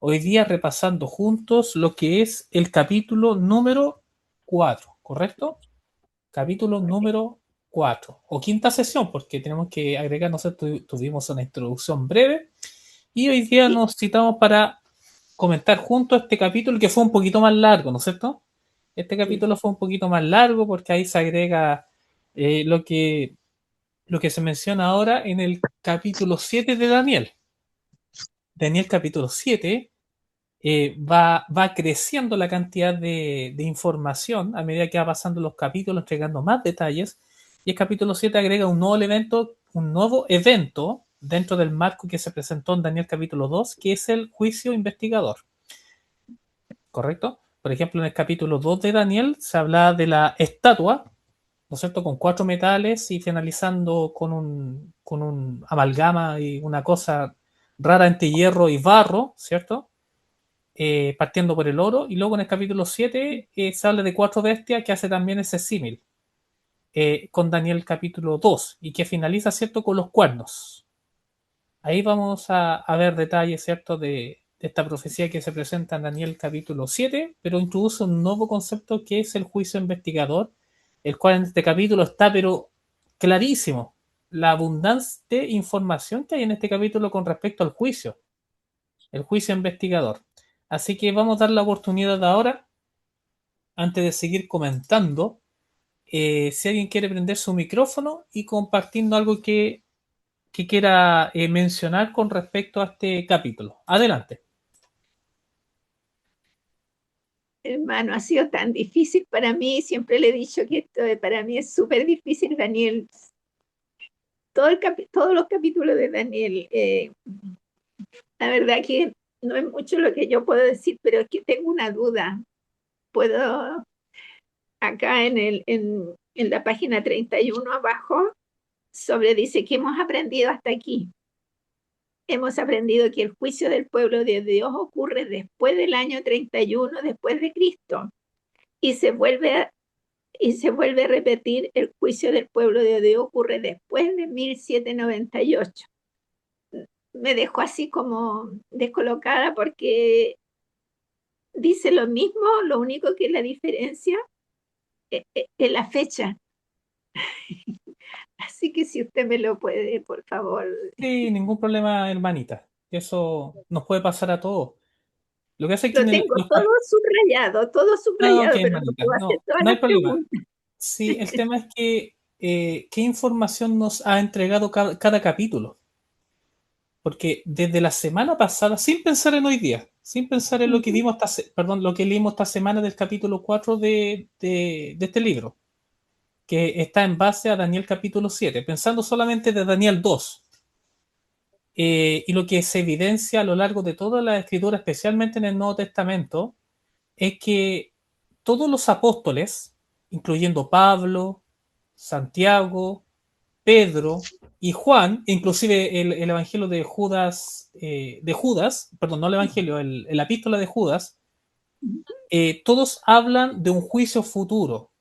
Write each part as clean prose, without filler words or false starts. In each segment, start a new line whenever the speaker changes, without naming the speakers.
hoy día repasando juntos lo que es el capítulo número 4, ¿correcto? Capítulo número 4, o quinta sesión, porque tenemos que agregar, no sé, tuvimos una introducción breve, y hoy día
Sí,
nos citamos para comentar juntos este capítulo que fue un poquito más largo, ¿no es cierto? Este
sí.
capítulo fue un poquito más largo porque ahí se agrega lo que se menciona ahora en el capítulo 7 de Daniel. Daniel capítulo 7 va creciendo la cantidad de información a medida que va pasando los capítulos, entregando más detalles. Y el capítulo 7 agrega un nuevo evento dentro del marco que se presentó en Daniel capítulo 2, que es el juicio investigador. ¿Correcto? Por ejemplo, en el capítulo 2 de Daniel se habla de la estatua, ¿no es cierto?, con 4 metales y finalizando con un amalgama y una cosa rara entre hierro y barro, ¿cierto? Partiendo por el oro. Y luego en el capítulo 7 se habla de 4 bestias que hace también ese símil con Daniel capítulo 2 y que finaliza, ¿cierto?, con los cuernos. Ahí vamos a ver detalles, ¿cierto?, de esta profecía que se presenta en Daniel capítulo 7, pero introduce un nuevo concepto que es el juicio investigador, el cual en este capítulo está, pero clarísimo, la abundancia de información que hay en este capítulo con respecto al juicio, el juicio investigador. Así que vamos a dar la oportunidad ahora, antes de seguir comentando, si alguien quiere prender su micrófono y compartiendo algo que quiera mencionar con respecto a este capítulo. Adelante.
Hermano, ha sido tan difícil para mí. Siempre le he dicho que para mí es súper difícil, Daniel. Todos los capítulos de Daniel. La verdad que no es mucho lo que yo puedo decir, pero es que tengo una duda. Puedo, acá en la página 31 abajo, dice que hemos aprendido hasta aquí. Hemos aprendido que el juicio del pueblo de Dios ocurre después del año 31 después de Cristo y se vuelve a repetir el juicio del pueblo de Dios ocurre después de 1798. Me dejó así como descolocada porque dice lo mismo, lo único que es la diferencia es la fecha. Así que si usted me lo puede, por favor.
Sí, ningún problema, hermanita. Eso nos puede pasar a todos. Lo que hace es que
Lo tengo todo
Ah, ok,
subrayado, pero no
hermanita.
puedo hacer
No,
todas
no hay
las
problema.
preguntas.
Sí, el tema es que qué información nos ha entregado cada capítulo. Porque desde la semana pasada, sin pensar en hoy día, sin pensar en lo que vimos perdón, lo que leímos esta semana del capítulo 4 de este libro, que está en base a Daniel capítulo 7, pensando solamente de Daniel 2. Y lo que se evidencia a lo largo de toda la escritura, especialmente en el Nuevo Testamento, es que todos los apóstoles, incluyendo Pablo, Santiago, Pedro y Juan, inclusive el Evangelio de Judas, perdón, no el Evangelio, el epístola de Judas, todos hablan de un juicio futuro,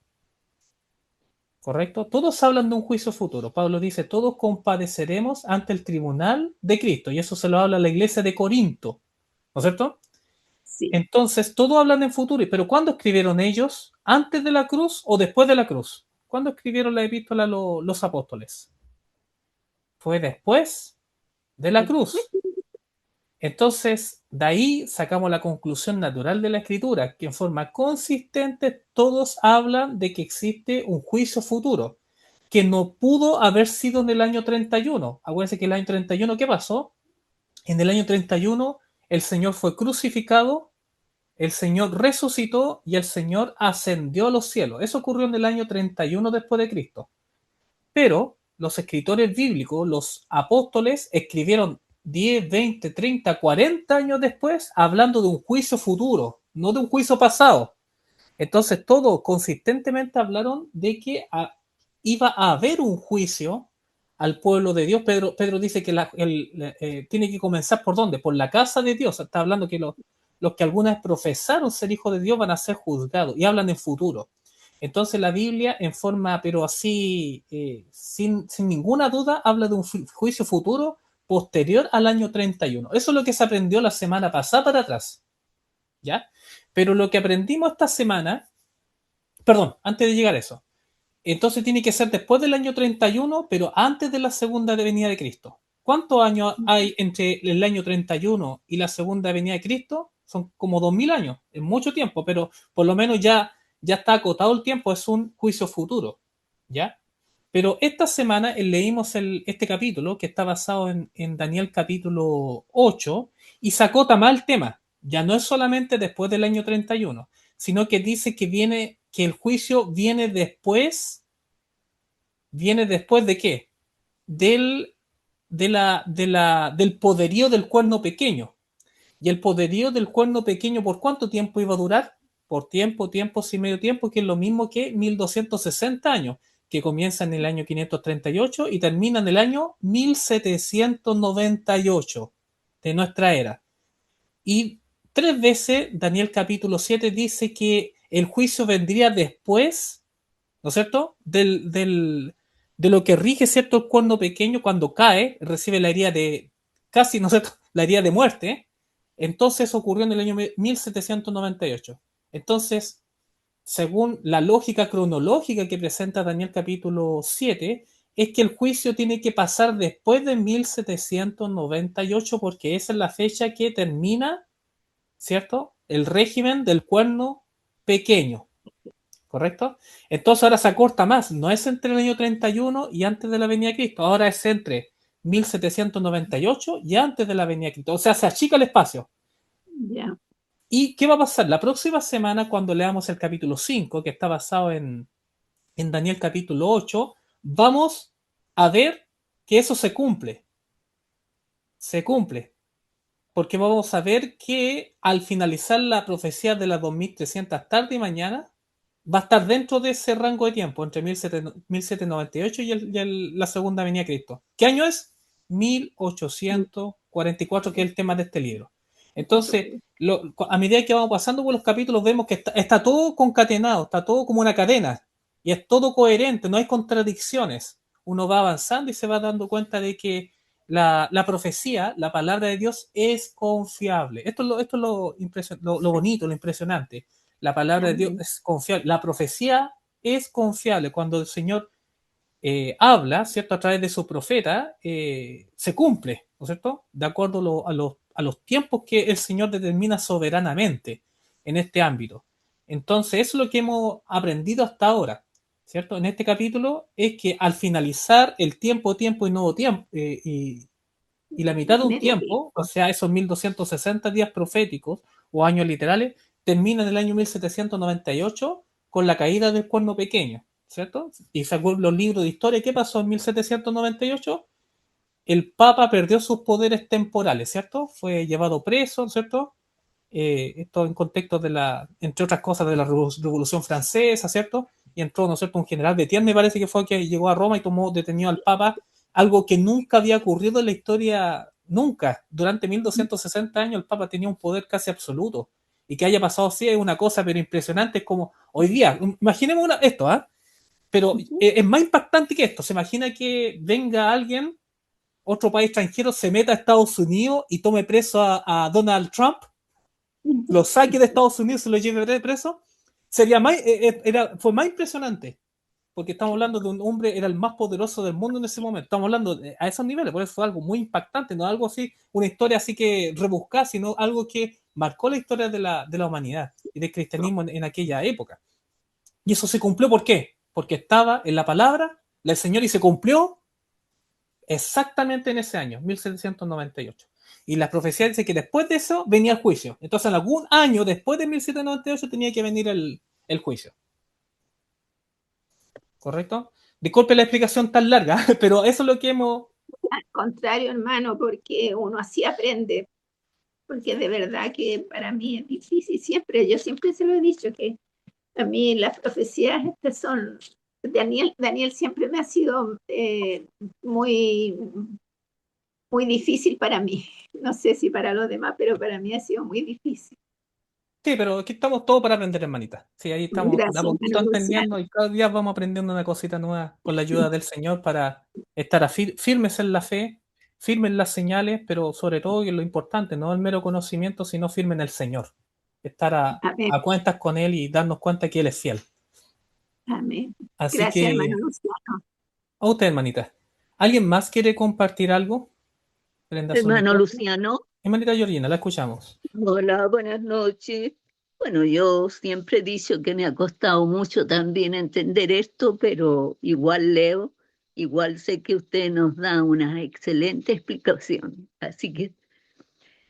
¿correcto? Todos hablan de un juicio futuro. Pablo dice, todos compadeceremos ante el tribunal de Cristo, y eso se lo habla a la iglesia de Corinto, ¿no es cierto?
Sí.
Entonces, todos hablan en futuro, pero ¿cuándo escribieron ellos? ¿Antes de la cruz o después de la cruz? ¿Cuándo escribieron la epístola los apóstoles? Fue después de la
Después,
cruz. Entonces, de ahí sacamos la conclusión natural de la escritura, que en forma consistente todos hablan de que existe un juicio futuro, que no pudo haber sido en el año 31. Acuérdense que el año 31, ¿qué pasó? En el año 31 el Señor fue crucificado, el Señor resucitó y el Señor ascendió a los cielos. Eso ocurrió en el año 31 después de Cristo. Pero los escritores bíblicos, los apóstoles, escribieron 10, 20, 30, 40 años después hablando de un juicio futuro, no de un juicio pasado. Entonces todos consistentemente hablaron de que iba a haber un juicio al pueblo de Dios. Pedro dice que tiene que comenzar por dónde? Por la casa de Dios. Está hablando que los que algunas profesaron ser hijos de Dios van a ser juzgados y hablan en futuro. Entonces la Biblia en forma, pero así, sin ninguna duda, habla de un juicio futuro posterior al año 31. Eso es lo que se aprendió la semana pasada para atrás, ¿ya? Pero lo que aprendimos esta semana, perdón, antes de llegar a eso, entonces tiene que ser después del año 31, pero antes de la segunda venida de Cristo. ¿Cuántos años hay entre el año 31 y la segunda venida de Cristo? Son como 2000 años, es mucho tiempo, pero por lo menos ya está acotado el tiempo, es un juicio futuro, ¿ya? Pero esta semana leímos este capítulo que está basado en Daniel capítulo 8 y se acota más el tema. Ya no es solamente después del año 31, sino que dice que el juicio viene después de qué? Del, del poderío del cuerno pequeño. Y el poderío del cuerno pequeño, ¿por cuánto tiempo iba a durar? Por tiempo, sin medio tiempo, que es lo mismo que 1260 años, que comienza en el año 538 y termina en el año 1798 de nuestra era. Y tres veces Daniel capítulo 7 dice que el juicio vendría después, ¿no es cierto? De lo que rige, ¿cierto? El cuerno pequeño cuando cae, recibe la herida de, casi, ¿no es cierto? La herida de muerte. Entonces ocurrió en el año 1798. Entonces, según la lógica cronológica que presenta Daniel capítulo 7, es que el juicio tiene que pasar después de 1798 porque esa es la fecha que termina, ¿cierto? El régimen del cuerno pequeño. ¿Correcto? Entonces ahora se acorta más, no es entre el año 31 y antes de la venida de Cristo, ahora es entre 1798 y antes de la venida de Cristo, o sea, se achica el espacio.
Ya.
¿Y qué va a pasar? La próxima semana, cuando leamos el capítulo 5, que está basado en Daniel capítulo 8, vamos a ver que eso se cumple, porque vamos a ver que al finalizar la profecía de las 2300 tarde y mañana, va a estar dentro de ese rango de tiempo, entre 1798 la segunda venida de Cristo. ¿Qué año es? 1844, que es el tema de este libro. Entonces, a medida que vamos pasando por los capítulos, vemos que está todo concatenado, está todo como una cadena, y es todo coherente, no hay contradicciones. Uno va avanzando y se va dando cuenta de que la profecía, la palabra de Dios es confiable. Esto es lo bonito, lo impresionante. La palabra de Dios
Amén.
es confiable. La profecía es confiable. Cuando el Señor habla, ¿cierto? A través de su profeta, se cumple, ¿no es cierto? De acuerdo a los tiempos que el Señor determina soberanamente en este ámbito. Entonces, eso es lo que hemos aprendido hasta ahora, ¿cierto? En este capítulo es que al finalizar el tiempo y nuevo tiempo, y la mitad de un
Medio
tiempo, o
tiempo.
sea, esos 1260 días proféticos o años literales, termina en el año 1798 con la caída del cuerno pequeño, ¿cierto? Y según los libros de historia, ¿qué pasó en 1798? El Papa perdió sus poderes temporales, ¿cierto? Fue llevado preso, ¿cierto? Esto en contexto de entre otras cosas, de la Revolución Francesa, ¿cierto? Y entró, ¿no es cierto? Un general Betián, me parece que fue el que llegó a Roma y tomó detenido al Papa, algo que nunca había ocurrido en la historia, nunca. Durante 1260 años el Papa tenía un poder casi absoluto. Y que haya pasado así es una cosa, pero impresionante, es como hoy día, imaginemos esto, ¿ah? Pero es más impactante que esto. Se imagina que venga alguien, otro país extranjero, se meta a Estados Unidos y tome preso a Donald Trump, lo saque de Estados Unidos y lo lleve preso, sería más, fue más impresionante. Porque estamos hablando de un hombre, era el más poderoso del mundo en ese momento. Estamos hablando a esos niveles, por eso fue algo muy impactante, no algo así, una historia así que rebuscada, sino algo que marcó la historia de la humanidad y del cristianismo en aquella época. Y eso se cumplió, ¿por qué? Porque estaba en la palabra del Señor y se cumplió exactamente en ese año, 1798. Y la profecía dice que después de eso venía el juicio. Entonces, en algún año después de 1798 tenía que venir el juicio. ¿Correcto? Disculpe la explicación tan larga, pero eso es lo que hemos...
Al contrario, hermano, porque uno así aprende, porque de verdad que para mí es difícil siempre, yo siempre se lo he dicho, que a mí las profecías estas son, Daniel siempre me ha sido muy, muy difícil para mí, no sé si para los demás, pero para mí ha sido muy difícil.
Sí, pero aquí estamos todos para aprender, hermanita. Sí, ahí estamos de a
Gracias,
poquito
hermano
entendiendo
Luciano.
y cada día vamos aprendiendo una cosita nueva con la ayuda del Señor para estar firmes en la fe firmen las señales, pero sobre todo, y lo importante, no el mero conocimiento, sino firmen el Señor. Estar
Amén,
a cuentas con Él y darnos cuenta que Él es fiel.
amén.
Así
Gracias, hermano
que,
Luciano.
a usted, hermanita. ¿Alguien más quiere compartir algo? Prenda su
Hermano
micrófono.
Luciano,
Hermanita Georgina, la escuchamos.
hola, buenas noches. Bueno, yo siempre he dicho que me ha costado mucho también entender esto, pero igual leo, igual sé que usted nos da una excelente explicación. Así que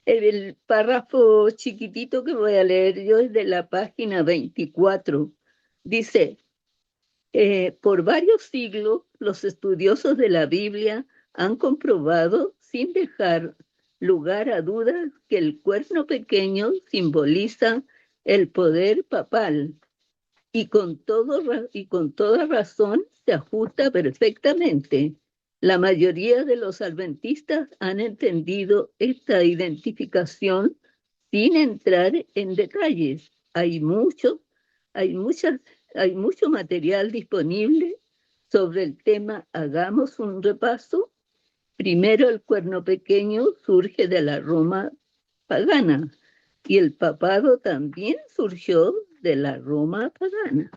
el párrafo chiquitito que voy a leer yo es de la página 24. Dice, por varios siglos, los estudiosos de la Biblia han comprobado, sin dejar lugar a dudas, que el cuerno pequeño simboliza el poder papal y con toda razón se ajusta perfectamente. La mayoría de los adventistas han entendido esta identificación sin entrar en detalles. Hay muchas, hay mucho material disponible sobre el tema. Hagamos un repaso. Primero, el cuerno pequeño surge de la Roma pagana y el papado también surgió de la Roma pagana.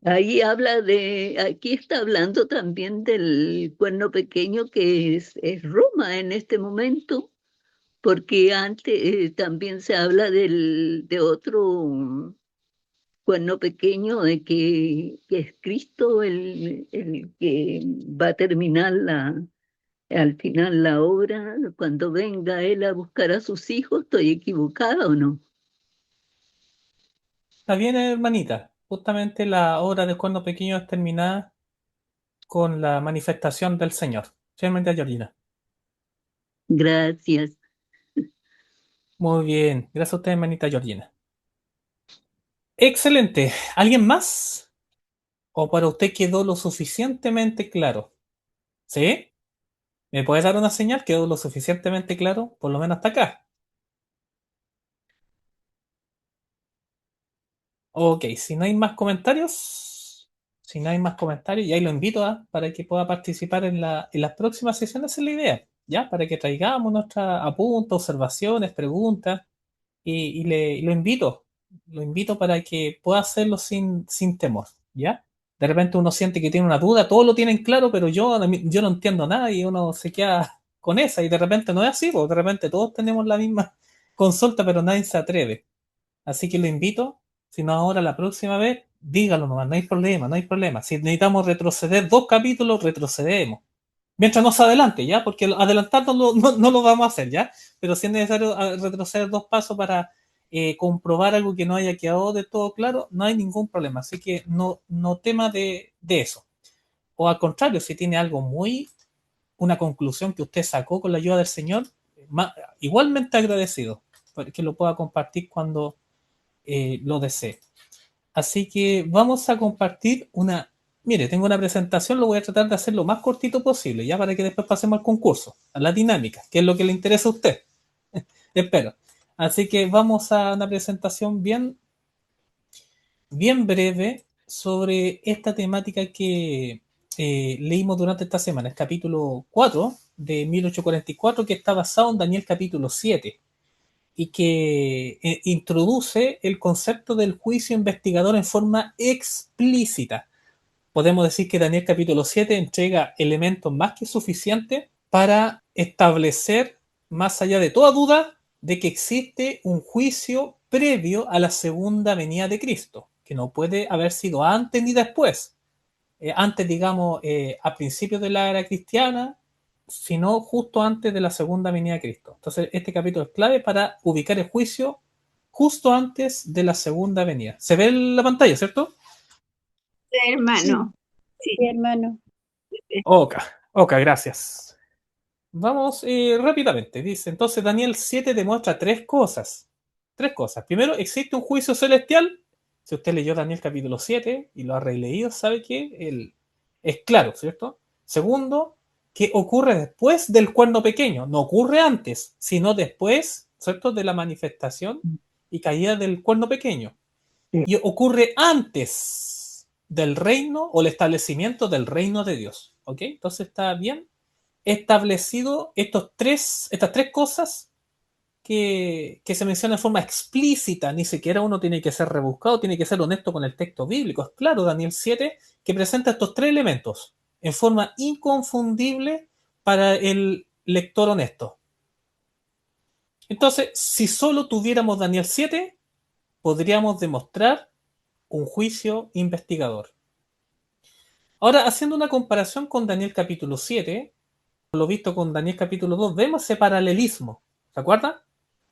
Ahí aquí está hablando también del cuerno pequeño que es Roma en este momento, porque antes también se habla de otro cuerno pequeño que es Cristo el que va a terminar al final la obra, cuando venga Él a buscar a sus hijos. ¿Estoy equivocada o no?
Está bien, hermanita. Justamente la obra del cuerno pequeño es terminada con la manifestación del Señor. Sí, hermanita Georgina.
Gracias.
Muy bien. Gracias a usted, hermanita Georgina. Excelente. ¿Alguien más? ¿O para usted quedó lo suficientemente claro? ¿Sí? ¿Me puede dar una señal? ¿Quedó lo suficientemente claro? Por lo menos hasta acá. Ok, si no hay más comentarios, si no hay más comentarios, y ahí lo invito para que pueda participar en las próximas sesiones, es la idea, ¿ya? Para que traigamos nuestras apuntes, observaciones, preguntas, y lo invito para que pueda hacerlo sin temor, ¿ya? De repente uno siente que tiene una duda, todos lo tienen claro, pero yo no entiendo nada y uno se queda con esa, y de repente no es así, porque de repente todos tenemos la misma consulta, pero nadie se atreve. Así que lo invito, si no ahora la próxima vez, dígalo nomás, no hay problema, no hay problema. Si necesitamos retroceder 2 capítulos, retrocedemos. Mientras no se adelante, ¿ya? Porque adelantar no lo vamos a hacer, ¿ya? Pero si es necesario retroceder 2 pasos para comprobar algo que no haya quedado de todo claro, no hay ningún problema. Así que no tema de eso. O al contrario, si tiene algo una conclusión que usted sacó con la ayuda del Señor, igualmente agradecido, porque lo pueda compartir cuando lo desee. Así que vamos a compartir Mire, tengo una presentación, lo voy a tratar de hacer lo más cortito posible, ya para que después pasemos al concurso, a la dinámica, que es lo que le interesa a usted. Espero. Así que vamos a una presentación bien breve sobre esta temática que leímos durante esta semana, el capítulo 4 de 1844, que está basado en Daniel capítulo 7 y que introduce el concepto del juicio investigador en forma explícita. Podemos decir que Daniel capítulo 7 entrega elementos más que suficientes para establecer, más allá de toda duda, de que existe un juicio previo a la segunda venida de Cristo, que no puede haber sido antes ni después. Antes, digamos, a principios de la era cristiana, sino justo antes de la segunda venida de Cristo. Entonces, este capítulo es clave para ubicar el juicio justo antes de la segunda venida. ¿Se ve en la pantalla, cierto?
Hermano, sí,
Sí, hermano.
Ok, ok, gracias. Vamos rápidamente. Dice, entonces Daniel 7 demuestra tres cosas. Tres cosas. Primero, existe un juicio celestial. Si usted leyó Daniel capítulo 7 y lo ha releído, sabe que es claro, ¿cierto? Segundo, que ocurre después del cuerno pequeño. No ocurre antes, sino después, ¿cierto? De la manifestación y caída del cuerno pequeño. Y ocurre antes del reino o el establecimiento del reino de Dios. ¿Ok? Entonces está bien establecido estas tres cosas que se menciona de forma explícita, ni siquiera uno tiene que ser rebuscado, tiene que ser honesto con el texto bíblico. Es claro, Daniel 7, que presenta estos tres elementos en forma inconfundible para el lector honesto. Entonces, si solo tuviéramos Daniel 7, podríamos demostrar un juicio investigador. Ahora, haciendo una comparación con Daniel capítulo 7, lo visto con Daniel capítulo 2, vemos ese paralelismo. ¿Se acuerdan?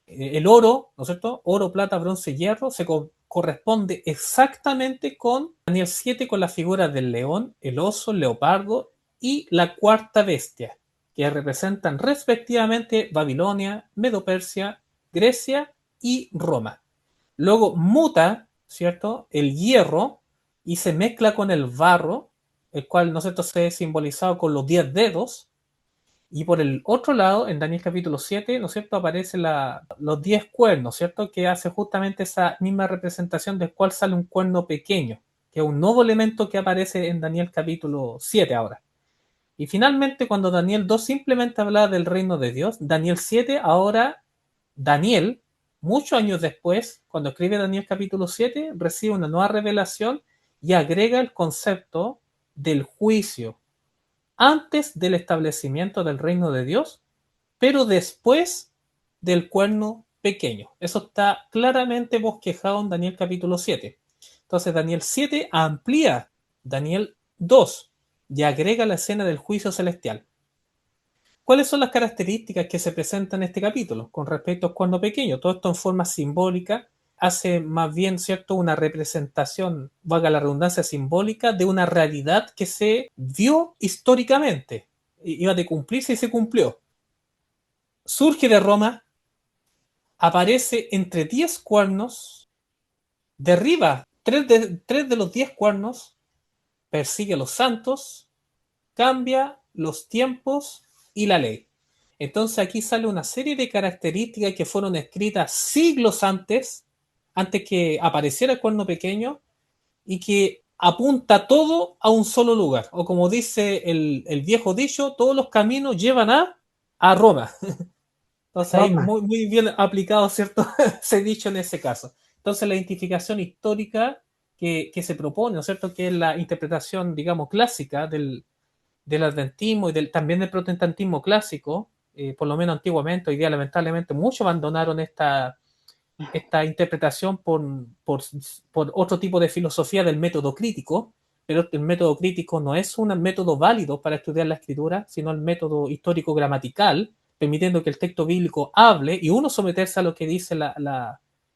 El oro, ¿no es cierto? Oro, plata, bronce y hierro se corresponde exactamente con Daniel 7, con las figuras del león, el oso, el leopardo y la cuarta bestia, que representan respectivamente Babilonia, Medo-Persia, Grecia y Roma. Luego muta, ¿cierto?, el hierro y se mezcla con el barro, el cual, ¿no es cierto?, se ha simbolizado con los 10 dedos. Y por el otro lado, en Daniel capítulo 7, ¿no es cierto?, aparecen los 10 cuernos, ¿cierto?, que hace justamente esa misma representación del cual sale un cuerno pequeño, que es un nuevo elemento que aparece en Daniel capítulo 7 ahora. Y finalmente, cuando Daniel 2 simplemente hablaba del reino de Dios, Daniel 7 ahora, Daniel, muchos años después, cuando escribe Daniel capítulo 7, recibe una nueva revelación y agrega el concepto del juicio antes del establecimiento del reino de Dios, pero después del cuerno pequeño. Eso está claramente bosquejado en Daniel capítulo 7. Entonces Daniel 7 amplía Daniel 2 y agrega la escena del juicio celestial. ¿Cuáles son las características que se presentan en este capítulo con respecto al cuerno pequeño? Todo esto en forma simbólica hace más bien, ¿cierto?, una representación, valga la redundancia, simbólica de una realidad que se vio históricamente. Iba de cumplirse y se cumplió. Surge de Roma, aparece entre 10 cuernos, derriba 3 de los 10 cuernos, persigue a los santos, cambia los tiempos y la ley. Entonces aquí sale una serie de características que fueron escritas siglos antes que apareciera el cuerno pequeño, y que apunta todo a un solo lugar. O como dice el viejo dicho, todos los caminos llevan a Roma. Entonces ahí
Roma.
muy bien aplicado, ¿cierto? Ese dicho en ese caso. Entonces la identificación histórica que se propone, ¿no es cierto?, que es la interpretación, digamos, clásica del adventismo y también del protestantismo clásico, por lo menos antiguamente. Hoy día lamentablemente muchos abandonaron esta interpretación por otro tipo de filosofía del método crítico, pero el método crítico no es un método válido para estudiar la escritura, sino el método histórico-gramatical, permitiendo que el texto bíblico hable y uno someterse a lo que dice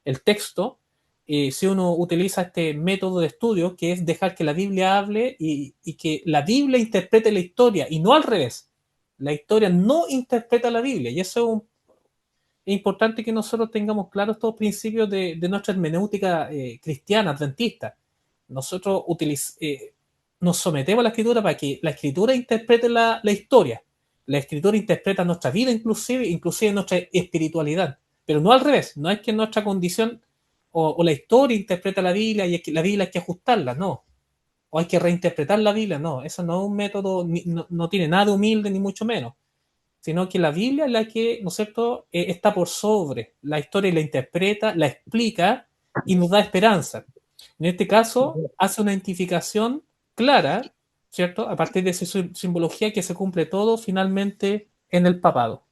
el texto. Si uno utiliza este método de estudio, que es dejar que la Biblia hable y que la Biblia interprete la historia, y no al revés. La historia no interpreta la Biblia, y eso es importante que nosotros tengamos claros estos principios de nuestra hermenéutica cristiana, adventista. Nosotros nos sometemos a la escritura para que la escritura interprete la historia. La escritura interpreta nuestra vida, inclusive nuestra espiritualidad. Pero no al revés. No es que nuestra condición o la historia interpreta la Biblia y la Biblia hay que ajustarla, no. O hay que reinterpretar la Biblia, no. Eso no es un método, no tiene nada de humilde, ni mucho menos, sino que la Biblia es la que, ¿no es cierto?, está por sobre la historia, y la interpreta, la explica y nos da esperanza. En este caso, hace una identificación clara, ¿cierto?, a partir de esa simbología, que se cumple todo finalmente en el papado.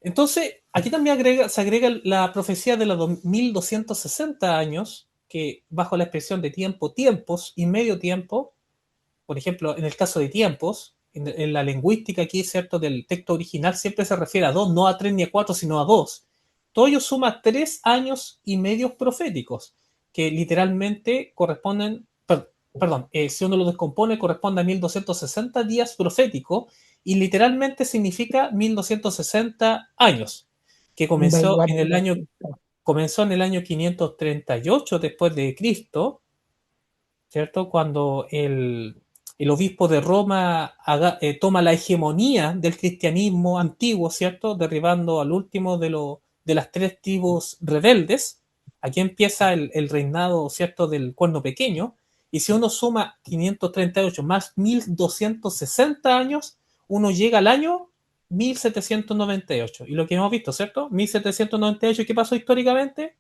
Entonces, aquí también se agrega la profecía de los 1260 años, que bajo la expresión de tiempo, tiempos y medio tiempo. Por ejemplo, en el caso de tiempos, en la lingüística aquí, ¿cierto?, del texto original siempre se refiere a 2, no a 3 ni a 4, sino a 2. Todo ello suma 3 años y medios proféticos, que literalmente corresponden, si uno lo descompone, corresponde a 1260 días proféticos, y literalmente significa 1260 años, que comenzó en el año 538 después de Cristo, ¿cierto?, cuando el obispo de Roma toma la hegemonía del cristianismo antiguo, ¿cierto?, derribando al último de las 3 tribus rebeldes. Aquí empieza el reinado, ¿cierto?, del cuerno pequeño, Y si uno suma 538 más 1260 años, uno llega al año 1798. Y lo que hemos visto, ¿cierto? 1798, ¿qué pasó históricamente?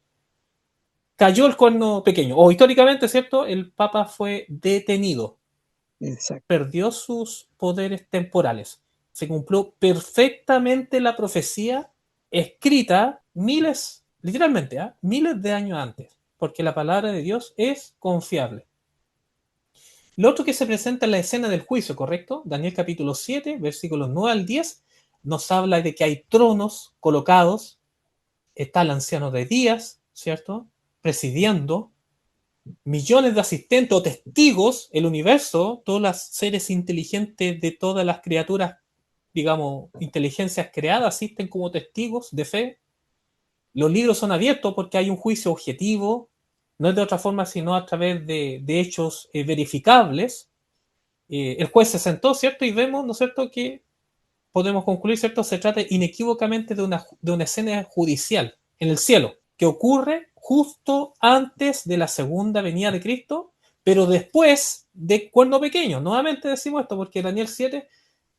Cayó el cuerno pequeño. O históricamente, ¿cierto? El Papa fue detenido.
Exacto.
Perdió sus poderes temporales. Se cumplió perfectamente la profecía escrita miles, literalmente, miles de años antes, porque la palabra de Dios es confiable. Lo otro que se presenta en la escena del juicio, ¿correcto? Daniel capítulo 7, versículos 9 al 10, nos habla de que hay tronos colocados, está el anciano de Días, ¿cierto? Presidiendo, millones de asistentes o testigos, el universo, todos los seres inteligentes de todas las criaturas, digamos, inteligencias creadas, asisten como testigos de fe. Los libros son abiertos porque hay un juicio objetivo, no es de otra forma sino a través de hechos verificables. El juez se sentó, ¿cierto? Y vemos, ¿no es cierto?, que podemos concluir, ¿cierto?, se trata inequívocamente de una escena judicial en el cielo, que ocurre justo antes de la segunda venida de Cristo, pero después de cuerno pequeño. Nuevamente decimos esto porque Daniel 7,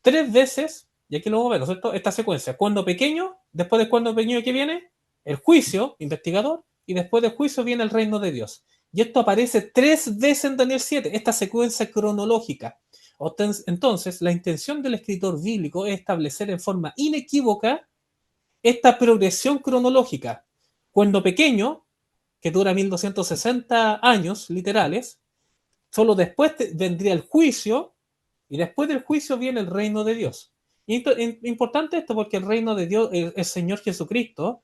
tres veces, y aquí lo vamos a ver, ¿no es cierto?, esta secuencia, cuerno pequeño, después del cuerno pequeño que viene, el juicio, investigador, y después del juicio viene el reino de Dios. Y esto aparece tres veces en Daniel 7, esta secuencia cronológica. Entonces, la intención del escritor bíblico es establecer en forma inequívoca esta progresión cronológica. Cuando pequeño, que dura 1260 años literales, solo después vendría el juicio, y después del juicio viene el reino de Dios. Y importante esto porque el reino de Dios, el Señor Jesucristo,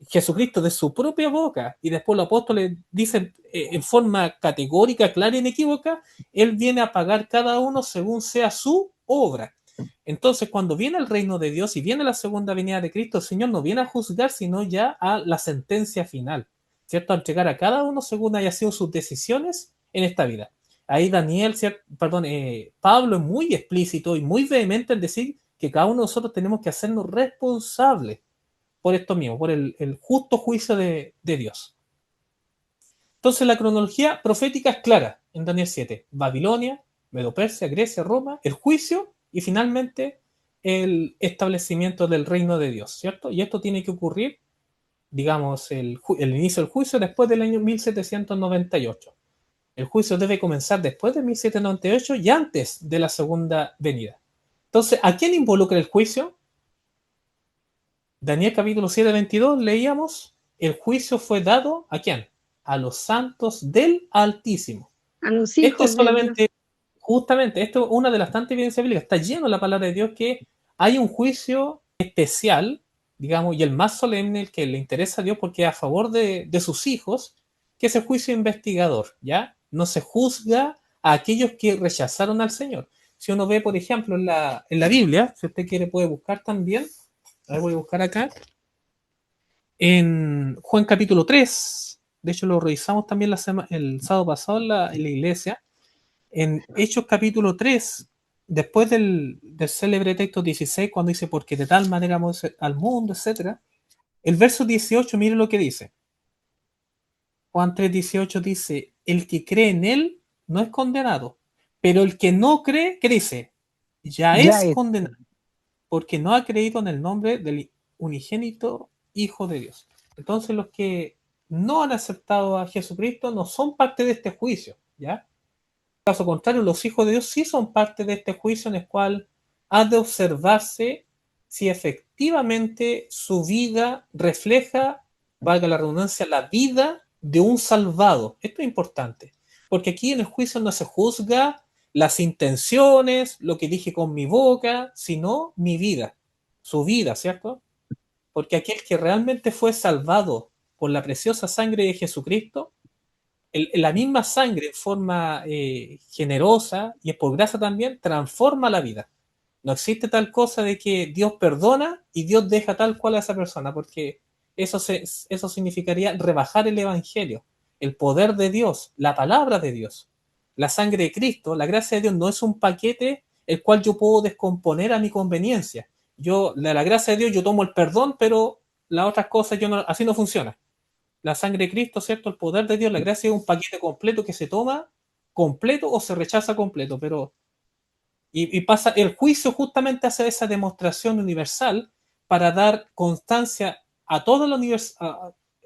Jesucristo de su propia boca, y después los apóstoles dicen en forma categórica, clara y inequívoca, Él viene a pagar cada uno según sea su obra. Entonces, cuando viene el reino de Dios y viene la segunda venida de Cristo, el Señor no viene a juzgar, sino ya a la sentencia final, ¿cierto? A entregar a cada uno según haya sido sus decisiones en esta vida. Ahí Daniel, Pablo es muy explícito y muy vehemente en decir que cada uno de nosotros tenemos que hacernos responsables por esto mismo, por el justo juicio de Dios. Entonces la cronología profética es clara en Daniel 7. Babilonia, Medo-Persia, Grecia, Roma, el juicio y finalmente el establecimiento del reino de Dios, ¿cierto? Y esto tiene que ocurrir, digamos, el inicio del juicio después del año 1798. El juicio debe comenzar después de 1798 y antes de la segunda venida. Entonces, ¿a quién involucra el juicio? Daniel capítulo 7, 22, leíamos, el juicio fue dado ¿a quién? A los santos del Altísimo.
A los
Esto
hijos
es
de Dios.
solamente, justamente, esto es una de las tantas evidencias bíblicas. Está lleno la palabra de Dios que hay un juicio especial, digamos, y el más solemne, el que le interesa a Dios porque es a favor de sus hijos, que es el juicio investigador, ¿ya? No se juzga a aquellos que rechazaron al Señor. Si uno ve, por ejemplo, en la Biblia, si usted quiere puede buscar también, a ver, voy a buscar acá, en Juan capítulo 3, de hecho lo revisamos también el sábado pasado en la iglesia, en Hechos capítulo 3, después del célebre texto 16, cuando dice, porque de tal manera amó al mundo, etc., el verso 18, mire lo que dice. Juan 3, 18 dice, el que cree en él no es condenado, pero el que no cree, ¿qué dice? Ya es condenado, porque no ha creído en el nombre del unigénito Hijo de Dios. Entonces los que no han aceptado a Jesucristo no son parte de este juicio, ¿ya? Caso contrario, los hijos de Dios sí son parte de este juicio en el cual ha de observarse si efectivamente su vida refleja, valga la redundancia, la vida de un salvado. Esto es importante, porque aquí en el juicio no se juzga las intenciones, lo que dije con mi boca, sino mi vida, su vida, ¿cierto? Porque aquel que realmente fue salvado por la preciosa sangre de Jesucristo, la misma sangre en forma generosa y es por gracia también, transforma la vida. No existe tal cosa de que Dios perdona y Dios deja tal cual a esa persona, porque eso significaría rebajar el Evangelio, el poder de Dios, la palabra de Dios. La sangre de Cristo, la gracia de Dios no es un paquete el cual yo puedo descomponer a mi conveniencia. Yo, de la gracia de Dios, yo tomo el perdón, pero las otras cosas así no funciona. La sangre de Cristo, ¿cierto? El poder de Dios, la gracia es un paquete completo que se toma completo o se rechaza completo, pero y pasa, el juicio justamente hace esa demostración universal para dar constancia a toda la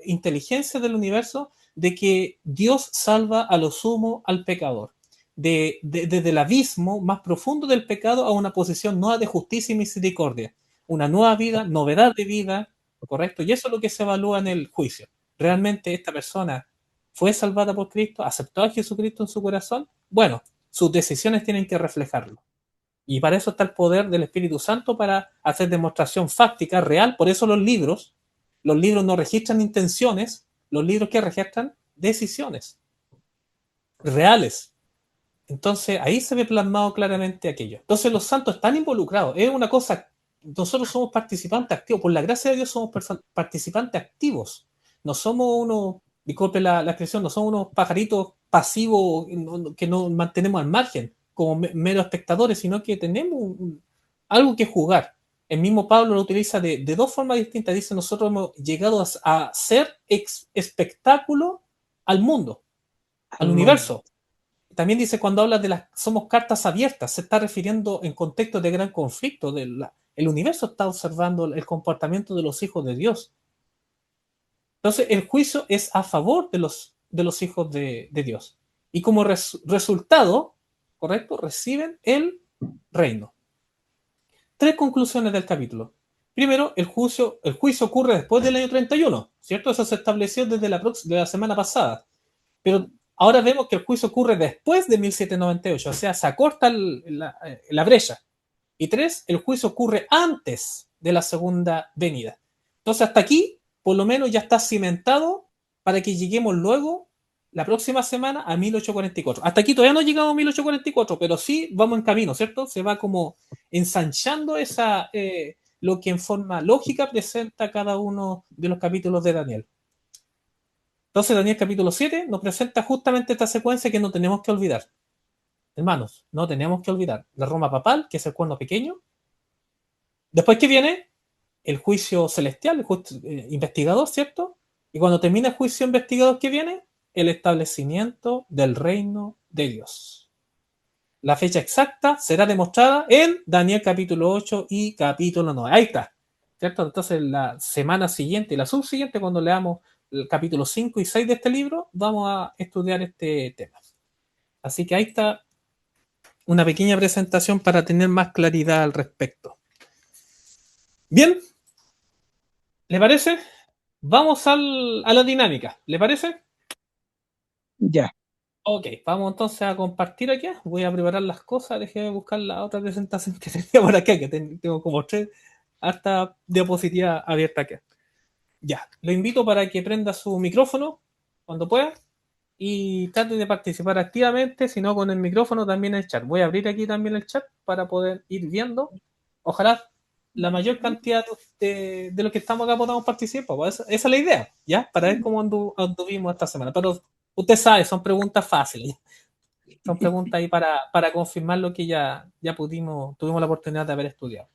inteligencia del universo de que Dios salva a lo sumo al pecador. Desde el abismo más profundo del pecado a una posición nueva de justicia y misericordia. Una nueva vida, novedad de vida, ¿correcto? Y eso es lo que se evalúa en el juicio. ¿Realmente esta persona fue salvada por Cristo? ¿Aceptó a Jesucristo en su corazón? Bueno, sus decisiones tienen que reflejarlo. Y para eso está el poder del Espíritu Santo, para hacer demostración fáctica, real. Por eso los libros no registran intenciones, los libros que registran decisiones reales. Entonces ahí se ve plasmado claramente aquello. Entonces los santos están involucrados. Es una cosa, nosotros somos participantes activos. Por la gracia de Dios somos participantes activos. No somos unos, disculpe la expresión, no somos unos pajaritos pasivos que nos mantenemos al margen como meros espectadores, sino que tenemos algo que jugar. El mismo Pablo lo utiliza de dos formas distintas. Dice, nosotros hemos llegado a ser espectáculo al mundo, al universo. También dice, cuando habla de somos cartas abiertas, se está refiriendo en contexto de gran conflicto. El universo está observando el comportamiento de los hijos de Dios. Entonces, el juicio es a favor de los hijos de Dios. Y como resultado, ¿correcto? Reciben el reino. 3 conclusiones del capítulo. Primero, el juicio ocurre después del año 31, ¿cierto? Eso se estableció desde la semana pasada. Pero ahora vemos que el juicio ocurre después de 1798, o sea, se acorta la brecha. Y 3, el juicio ocurre antes de la segunda venida. Entonces, hasta aquí, por lo menos ya está cimentado para que lleguemos luego, la próxima semana, a 1844. Hasta aquí todavía no llegamos a 1844, pero sí vamos en camino, ¿cierto? Se va como ensanchando lo que en forma lógica presenta cada uno de los capítulos de Daniel. Entonces, Daniel capítulo 7 nos presenta justamente esta secuencia que no tenemos que olvidar. Hermanos, no tenemos que olvidar la Roma papal, que es el cuerno pequeño. Después que viene el juicio celestial, el juicio investigador, ¿cierto? Y cuando termina el juicio investigador, ¿qué viene? El establecimiento del reino de Dios. La fecha exacta será demostrada en Daniel capítulo 8 y capítulo 9. Ahí está, ¿cierto? Entonces, la semana siguiente y la subsiguiente, cuando leamos el capítulo 5 y 6 de este libro, vamos a estudiar este tema. Así que ahí está una pequeña presentación para tener más claridad al respecto. Bien, ¿le parece? Vamos a la dinámica, ¿le parece?
Ya.
Ok, vamos entonces a compartir aquí. Voy a preparar las cosas. Déjeme buscar la otra presentación que tenía por acá, que tengo como 3 harta diapositiva abierta acá. Ya, lo invito para que prenda su micrófono cuando pueda y trate de participar activamente, si no con el micrófono también el chat. Voy a abrir aquí también el chat para poder ir viendo. Ojalá la mayor cantidad de los que estamos acá podamos participar. Pues esa es la idea, ¿ya? Para ver cómo anduvimos esta semana. Pero usted sabe, son preguntas fáciles. Son preguntas ahí para confirmar lo que ya tuvimos la oportunidad de haber estudiado.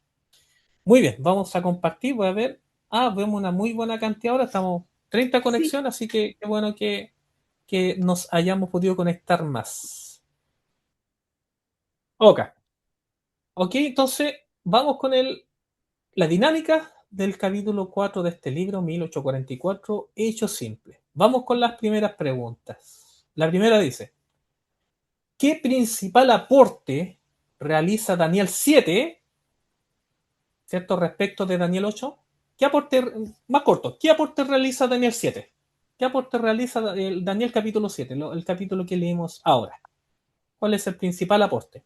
Muy bien, vamos a compartir. Voy a ver. Vemos una muy buena cantidad ahora. Estamos 30 conexiones, así que qué bueno que nos hayamos podido conectar más. Ok, entonces vamos con la dinámica del capítulo 4 de este libro, 1844, Hechos Simples. Vamos con las primeras preguntas. La primera dice, ¿qué principal aporte realiza Daniel 7, ¿cierto?, respecto de Daniel 8? ¿Qué aporte, más corto, qué aporte realiza Daniel 7? ¿Qué aporte realiza el Daniel capítulo 7, el capítulo que leímos ahora? ¿Cuál es el principal aporte?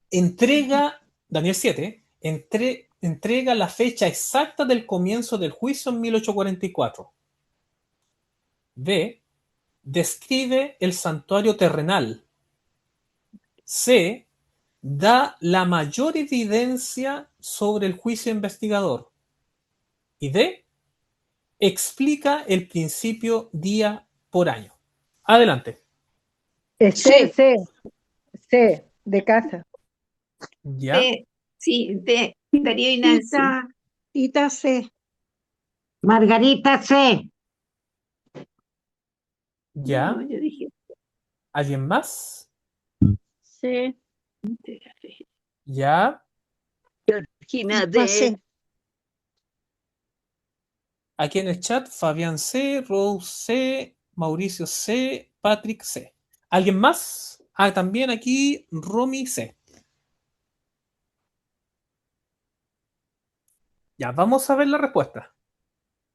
Entrega, Daniel 7, entrega la fecha exacta del comienzo del juicio en 1844. B, describe el santuario terrenal. C, da la mayor evidencia sobre el juicio investigador. Y D, explica el principio día por año. Adelante.
C, de casa.
¿Ya?
Sí, de Darío y Nancy.
Tita C.
Margarita C.
¿Ya?
No, yo dije
¿Alguien más?
C.
¿Ya?
Georgina
Eva
D.
C.
Aquí en el chat, Fabián C, Rose C, Mauricio C, Patrick C. ¿Alguien más? Ah, también aquí Romy C. Ya, vamos a ver la respuesta.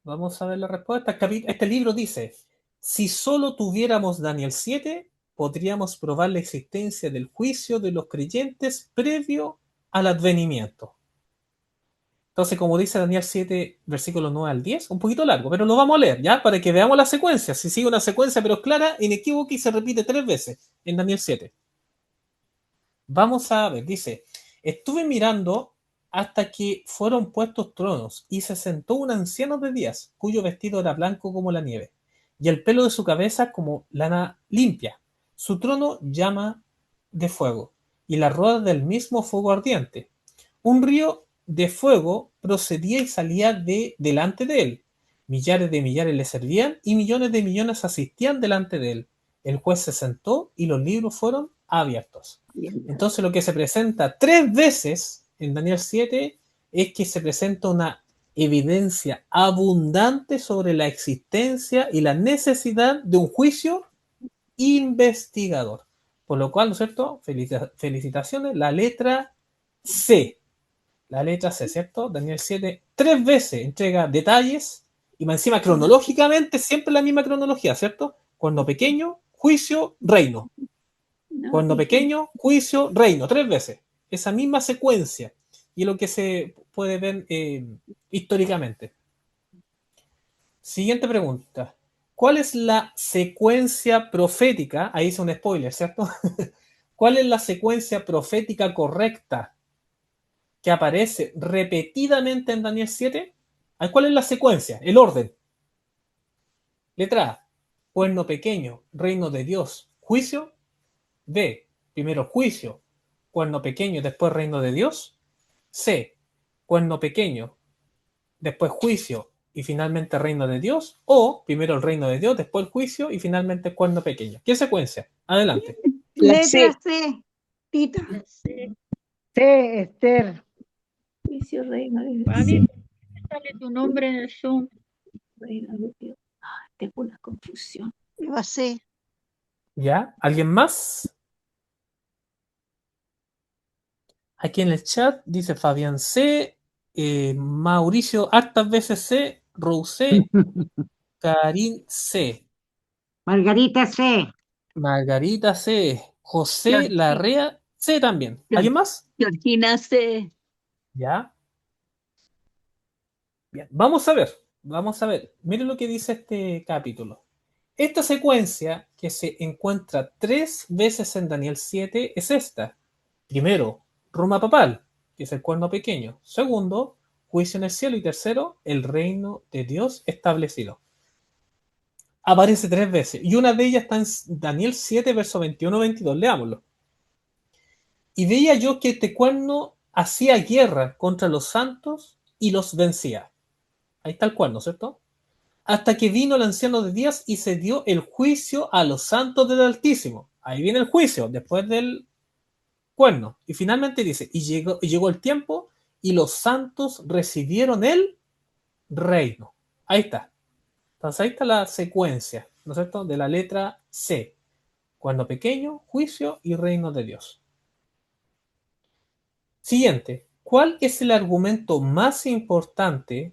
Vamos a ver la respuesta. Este libro dice, si solo tuviéramos Daniel 7, podríamos probar la existencia del juicio de los creyentes previo al advenimiento. Entonces, como dice Daniel 7, versículos 9 al 10, un poquito largo, pero lo vamos a leer, ¿ya? Para que veamos la secuencia. Si sigue una secuencia, pero clara, inequívoca y se repite 3 veces en Daniel 7. Vamos a ver, dice, estuve mirando hasta que fueron puestos tronos y se sentó un anciano de días, cuyo vestido era blanco como la nieve, y el pelo de su cabeza como lana limpia. Su trono llama de fuego, y las ruedas del mismo fuego ardiente. Un río de fuego procedía y salía de delante de él. Millares de millares le servían y millones de millones asistían delante de él. El juez se sentó y los libros fueron abiertos. Entonces lo que se presenta 3 veces en Daniel 7 es que se presenta una evidencia abundante sobre la existencia y la necesidad de un juicio investigador. Por lo cual, ¿no es cierto? Felicitaciones. La letra C, ¿cierto? Daniel 7, 3 veces entrega detalles y más encima cronológicamente siempre la misma cronología, ¿cierto? Cuando pequeño, juicio, reino. Cuando pequeño, juicio, reino, 3 veces. Esa misma secuencia. Y es lo que se puede ver históricamente. Siguiente pregunta. ¿Cuál es la secuencia profética? Ahí hice un spoiler, ¿cierto? ¿Cuál es la secuencia profética correcta que aparece repetidamente en Daniel 7? ¿Cuál es la secuencia? El orden. Letra A. Cuerno pequeño, reino de Dios, juicio. B. Primero juicio, cuerno pequeño, después reino de Dios. C. Cuerno pequeño, después juicio y finalmente reino de Dios. O primero el reino de Dios, después el juicio y finalmente cuerno pequeño. ¿Qué secuencia? Adelante.
La
Letra
C.
C. Tita.
La C.
C, Esther.
Juicio, reino de
Vale, sale tu nombre en el Zoom.
reino de Dios. Ay, tengo una confusión.
Eva C.
¿Ya? ¿Alguien más? Aquí en el chat dice Fabián C, Mauricio hartas veces C, Rose, Karin C,
Margarita C.
Margarita C, José
Georgina,
Larrea C también. ¿Alguien más?
Georgina C.
Ya. Bien, vamos a ver. Miren lo que dice este capítulo. Esta secuencia que se encuentra 3 veces en Daniel 7 es esta. Primero, Roma papal, que es el cuerno pequeño. Segundo, juicio en el cielo. Y tercero, el reino de Dios establecido. Aparece 3 veces. Y una de ellas está en Daniel 7, verso 21-22. Leámoslo. Y veía yo que este cuerno hacía guerra contra los santos y los vencía. Ahí está el cuerno, ¿cierto? Hasta que vino el anciano de días y se dio el juicio a los santos del Altísimo. Ahí viene el juicio, después del cuerno. Y finalmente dice, y llegó el tiempo y los santos recibieron el reino. Ahí está. Entonces ahí está la secuencia, ¿no es cierto? De la letra C. Cuerno pequeño, juicio y reino de Dios. Siguiente. ¿Cuál es el argumento más importante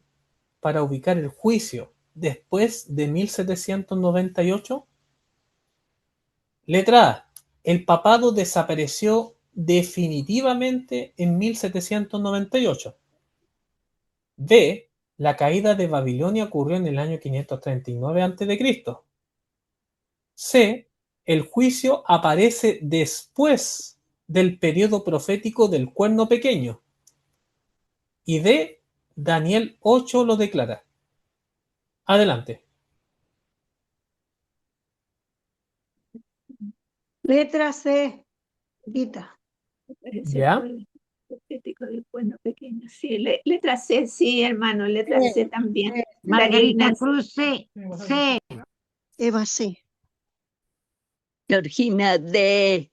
para ubicar el juicio después de 1798? Letra A. El papado desapareció definitivamente en 1798. B. La caída de Babilonia ocurrió en el año 539 a.C. C. El juicio aparece después del periodo profético del cuerno pequeño. Y D. Daniel 8 lo declara. Adelante.
Letra C. Tita.
¿Ya?
Profético del cuerno pequeño. Sí, letra C, sí, hermano, letra C también.
Margarita
Margarita
Cruz C. C. Eva C.
Georgina D.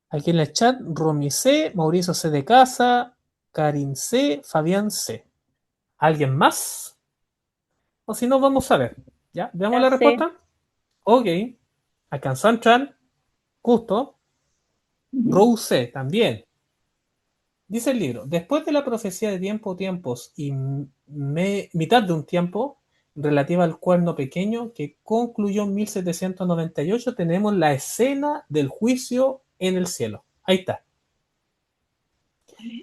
Aquí en el chat, Romy C, Mauricio C de casa, Karin C, Fabián C. ¿Alguien más? O si no, vamos a ver. ¿Ya? ¿Veamos
Ya
la
sé.
respuesta? Ok. Alcanzó a entrar. Justo. Rose C, también. Dice el libro, después de la profecía de tiempos y mitad de un tiempo, relativa al cuerno pequeño, que concluyó en 1798, tenemos la escena del juicio en el cielo. Ahí está.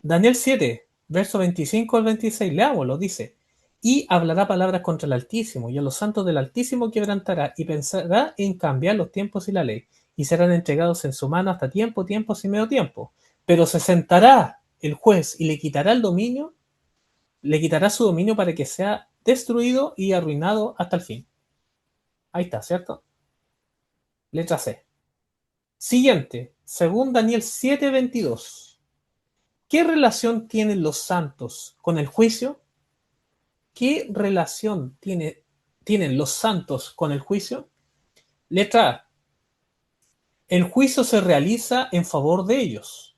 Daniel 7, verso 25 al 26, leámoslo, dice, y hablará palabras contra el Altísimo, y a los santos del Altísimo quebrantará, y pensará en cambiar los tiempos y la ley, y serán entregados en su mano hasta tiempos y medio tiempo. Pero se sentará el juez y le quitará el dominio, le quitará su dominio para que sea destruido y arruinado hasta el fin. Ahí está, ¿cierto? Letra C. Siguiente, según Daniel 7:22. ¿Qué relación tienen los santos con el juicio? ¿Qué relación tienen los santos con el juicio? Letra A. El juicio se realiza en favor de ellos.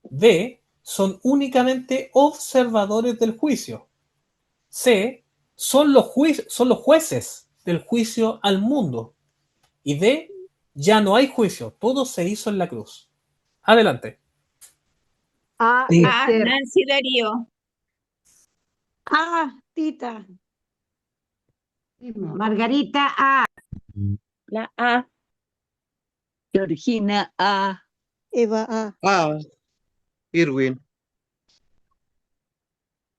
B. Son únicamente observadores del juicio. C. Son los jueces del juicio al mundo. Y D. Ya no hay juicio, todo se hizo en la cruz. Adelante.
A,
Ah,
Esther.
Nancy Darío.
A, Tita. Margarita A.
La A.
Georgina A.
Eva A.
Ah, Irwin.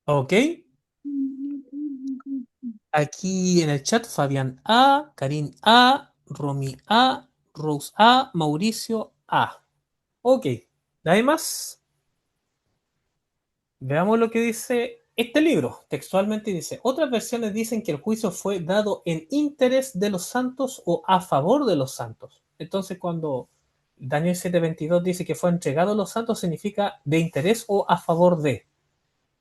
Ok. Aquí en el chat, Fabián A, Karim A, Romy A, Rose A, Mauricio A. Ok. Además, veamos lo que dice este libro. Textualmente dice, otras versiones dicen que el juicio fue dado en interés de los santos o a favor de los santos. Entonces, cuando Daniel 7:22 dice que fue entregado a los santos, significa de interés o a favor de.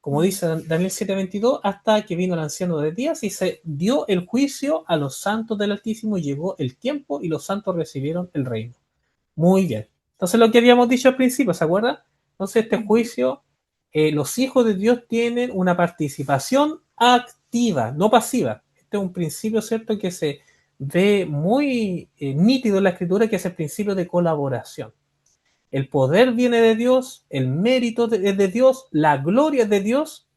Como dice Daniel 7:22, hasta que vino el anciano de días y se dio el juicio a los santos del Altísimo y llegó el tiempo y los santos recibieron el reino. Muy bien. Entonces lo que habíamos dicho al principio, ¿se acuerda? Entonces este juicio, los hijos de Dios tienen una participación activa, no pasiva. Este es un principio, ¿cierto?, que se ve muy nítido en la Escritura, que es el principio de colaboración. El poder viene de Dios, el mérito es de Dios, la gloria es de Dios,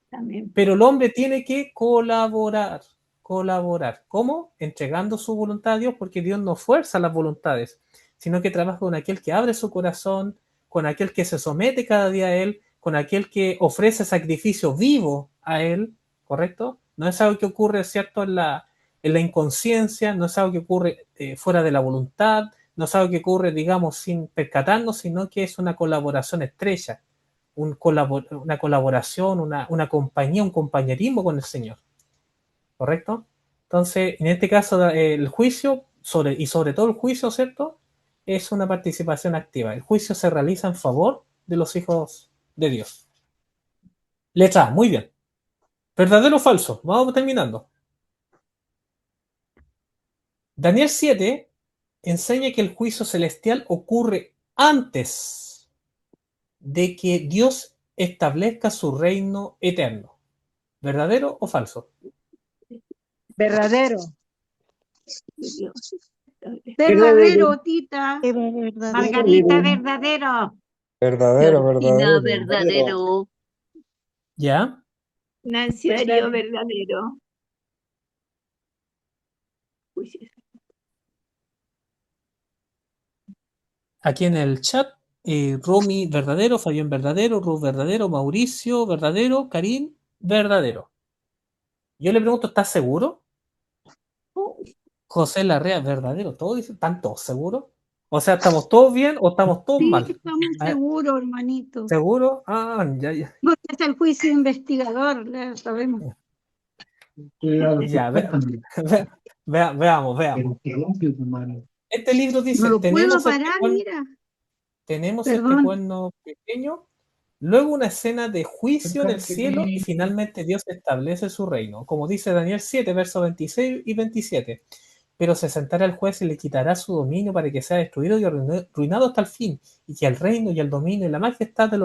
También.
pero el hombre tiene que colaborar. ¿Cómo? Entregando su voluntad a Dios, porque Dios no fuerza las voluntades, sino que trabaja con aquel que abre su corazón, con aquel que se somete cada día a Él, con aquel que ofrece sacrificio vivo a Él, ¿correcto? No es algo que ocurre, ¿cierto?, en la inconsciencia, no es algo que ocurre fuera de la voluntad, no es algo que ocurre, digamos, sin percatarnos, sino que es una colaboración estrecha, una colaboración, una compañía, un compañerismo con el Señor, ¿correcto? Entonces, en este caso, el juicio, sobre todo el juicio, ¿cierto?, es una participación activa. El juicio se realiza en favor de los hijos de Dios. Letra A, muy bien. ¿Verdadero o falso? Vamos terminando. Daniel 7 enseña que el juicio celestial ocurre antes de que Dios establezca su reino eterno. ¿Verdadero o falso?
Verdadero.
Dios.
Verdadero, Tita. Margarita, verdadero.
Verdadero,
Georgina
verdadero.
verdadero.
¿Ya?
Nancy Darío, verdadero. Juicio.
Aquí en el chat, Romy verdadero, Fabián verdadero, Ruth verdadero, Mauricio verdadero, Karim verdadero. Yo le pregunto, ¿estás seguro?
Oh,
José Larrea verdadero. ¿Todos dicen, ¿están todos seguros? O sea, ¿estamos todos bien o estamos todos
Sí,
mal?
estamos
A ver,
seguros, hermanito.
¿seguro? Ah, ya.
Porque es el juicio investigador, ya sabemos.
Ya, veamos. Este libro dice,
No lo puedo
tenemos
parar, mira.
tenemos este
Perdón.
cuerno pequeño Luego una escena de juicio en el cielo y finalmente Dios establece su reino. Como dice Daniel 7, versos 26 y 27. Pero se sentará el juez y le quitará su dominio para que sea destruido y arruinado hasta el fin, y que el reino y el dominio y la majestad de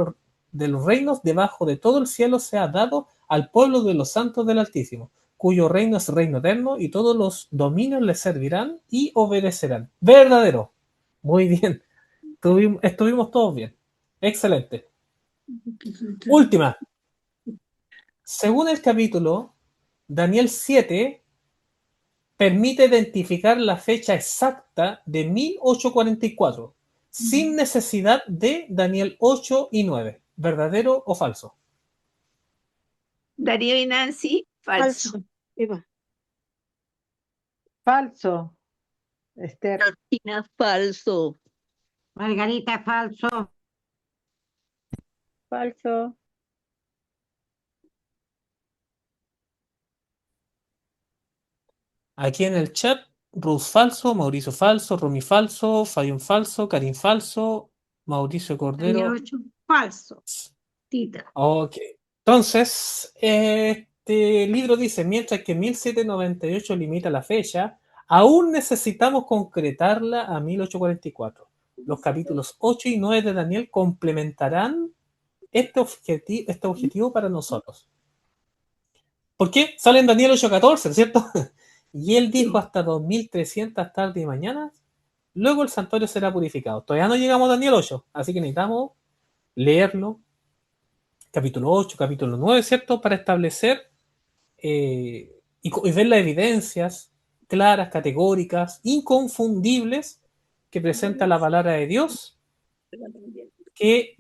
los reinos debajo de todo el cielo sea dado al pueblo de los santos del Altísimo, cuyo reino es reino eterno, y todos los dominios le servirán y obedecerán. Verdadero. Muy bien. Estuvimos todos bien. Excelente. Última. Según el capítulo, Daniel 7 permite identificar la fecha exacta de 1844, sin necesidad de Daniel 8 y 9. ¿Verdadero o falso?
Darío y Nancy, falso.
Falso. Eva.
Falso. Esther.
Martina, falso.
Margarita, falso.
Falso.
Aquí en el chat, Ruth falso, Mauricio falso, Romy falso, Fabián falso, Karim falso, Mauricio
Daniel
Cordero.
8, falso. Tita.
Ok. Entonces, este libro dice, mientras que 1798 limita la fecha, aún necesitamos concretarla a 1844. Los capítulos 8 y 9 de Daniel complementarán este objetivo para nosotros. ¿Por qué? Sale en Daniel 8:14, ¿cierto? Y él dijo hasta 2300 tardes y mañanas, luego el santuario será purificado. Todavía no llegamos a Daniel 8, así que necesitamos leerlo, capítulo 8, capítulo 9, ¿cierto? Para establecer y ver las evidencias claras, categóricas, inconfundibles que presenta la palabra de Dios, que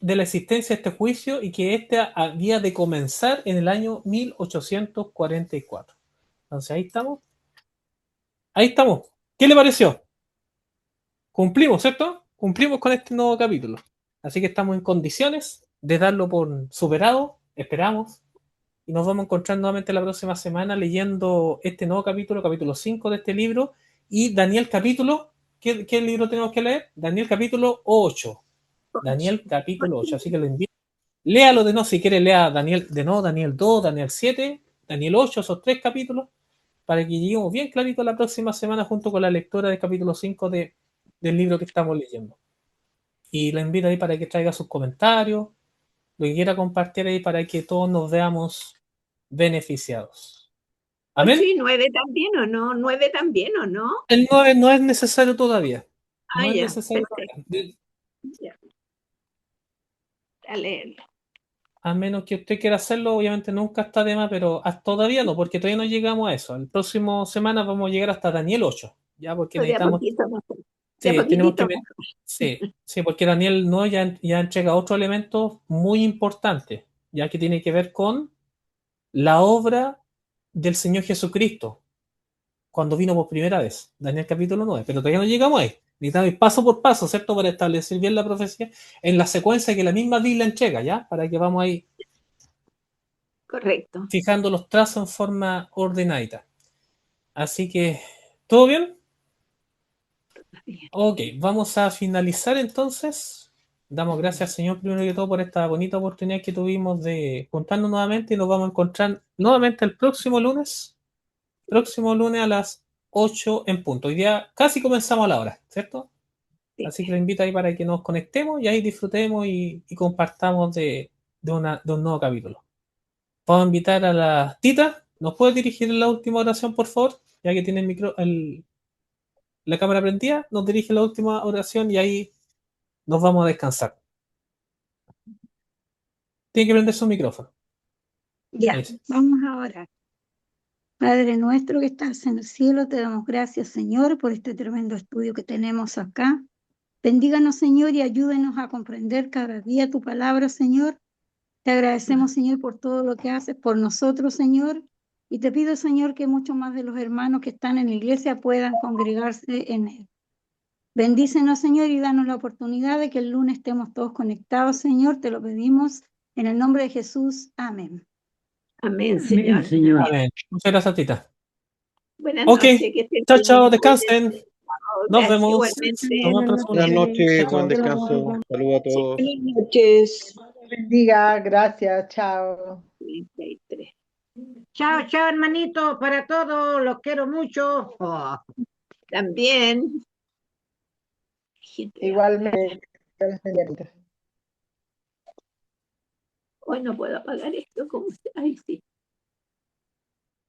de la existencia de este juicio y que este había de comenzar en el año 1844. Entonces ahí estamos. Ahí estamos. ¿Qué le pareció? Cumplimos, ¿cierto? Cumplimos con este nuevo capítulo. Así que estamos en condiciones de darlo por superado. Esperamos. Y nos vamos a encontrar nuevamente la próxima semana leyendo este nuevo capítulo, capítulo 5 de este libro. Y Daniel capítulo, ¿qué libro tenemos que leer? Daniel capítulo 8. Daniel capítulo 8. Así que lo invito. Léalo de nuevo, si quiere lea Daniel de nuevo, Daniel 2, Daniel 7, Daniel 8, esos 3 capítulos, para que lleguemos bien clarito la próxima semana junto con la lectura del capítulo 5 del libro que estamos leyendo. Y lo invito ahí para que traiga sus comentarios, lo que quiera compartir ahí para que todos nos veamos beneficiados. ¿Amén?
8 y 9 también, ¿o no? 9 también, ¿o no?
El 9 no es necesario todavía. No es
ya,
necesario
perfecto.
todavía.
Ya. A leerlo.
A menos que usted quiera hacerlo, obviamente nunca está de más, pero todavía no, porque todavía no llegamos a eso. El próximo semana vamos a llegar hasta Daniel 8, ya, porque
De a
necesitamos.
poquito mejor. De a
Sí, tenemos que.
poquitito mejor.
Sí, porque Daniel no ya entrega otro elemento muy importante, ya que tiene que ver con la obra del Señor Jesucristo cuando vino por primera vez. Daniel capítulo 9, pero todavía no llegamos ahí. Necesitamos ir paso por paso, ¿cierto? Para establecer bien la profecía en la secuencia que la misma Biblia entrega, ¿ya? Para que vamos ahí
Correcto.
fijando los trazos en forma ordenadita. Así que, ¿todo bien? Ok, vamos a finalizar entonces. Damos gracias al Señor primero que todo por esta bonita oportunidad que tuvimos de juntarnos nuevamente y nos vamos a encontrar nuevamente el próximo lunes a las 8 en punto. Hoy día casi comenzamos a la hora, ¿cierto?
Sí.
Así que lo invito ahí para que nos conectemos y ahí disfrutemos y compartamos de un nuevo capítulo. Vamos a invitar a la Tita. ¿Nos puede dirigir en la última oración, por favor? Ya que tiene la cámara prendida, nos dirige la última oración y ahí nos vamos a descansar. Tiene que prender su micrófono.
Ya,
Ahí sí.
vamos a orar. Padre nuestro que estás en el cielo, te damos gracias, Señor, por este tremendo estudio que tenemos acá. Bendíganos, Señor, y ayúdenos a comprender cada día tu palabra, Señor. Te agradecemos, Señor, por todo lo que haces por nosotros, Señor. Y te pido, Señor, que muchos más de los hermanos que están en la iglesia puedan congregarse en él. Bendícenos, Señor, y danos la oportunidad de que el lunes estemos todos conectados, Señor. Te lo pedimos en el nombre de Jesús. Amén.
Amén, Señor.
Amén, Señor.
Amén. Muchas gracias, Tita.
Buenas
Ok.
noches. Que estén
Chao,
bien.
chao. Descansen.
Cuídense.
Nos
Gracias,
vemos.
igualmente.
Nos vemos el próximo
Buenas
lunes.
noches,
Chao,
buen
chao.
descanso. Saludos a todos.
Buenas noches. bendiga, gracias, chao.
33.
Chao, chao, hermanito, para todos, los quiero mucho. Oh.
También.
Igualmente.
Hoy no puedo apagar esto. ¿Cómo se? Ay, sí.